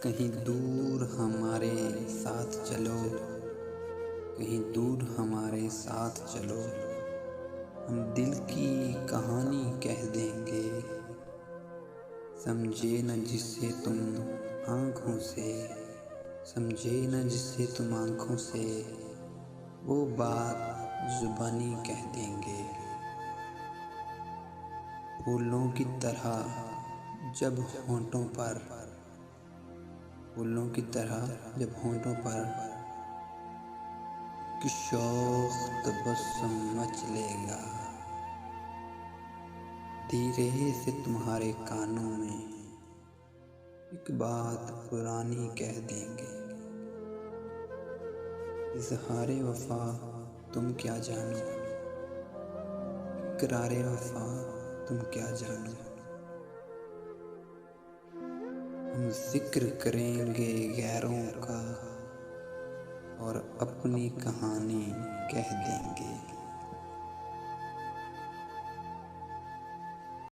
कहीं दूर हमारे साथ चलो, कहीं दूर हमारे साथ चलो। हम दिल की कहानी कह देंगे। समझे न जिससे तुम आँखों से, समझे न जिससे तुम आँखों से, वो बात जुबानी कह देंगे। फूलों की तरह जब होंठों पर, फूलों की तरह जब होंठों पर कि शौक तबस्सुम मच लेगा। धीरे से तुम्हारे कानों में एक बात पुरानी कह देंगे। इज़हारे वफा तुम क्या जानो, इकरारे वफा तुम क्या जानो। हम जिक्र करेंगे गैरों का और अपनी कहानी कह देंगे।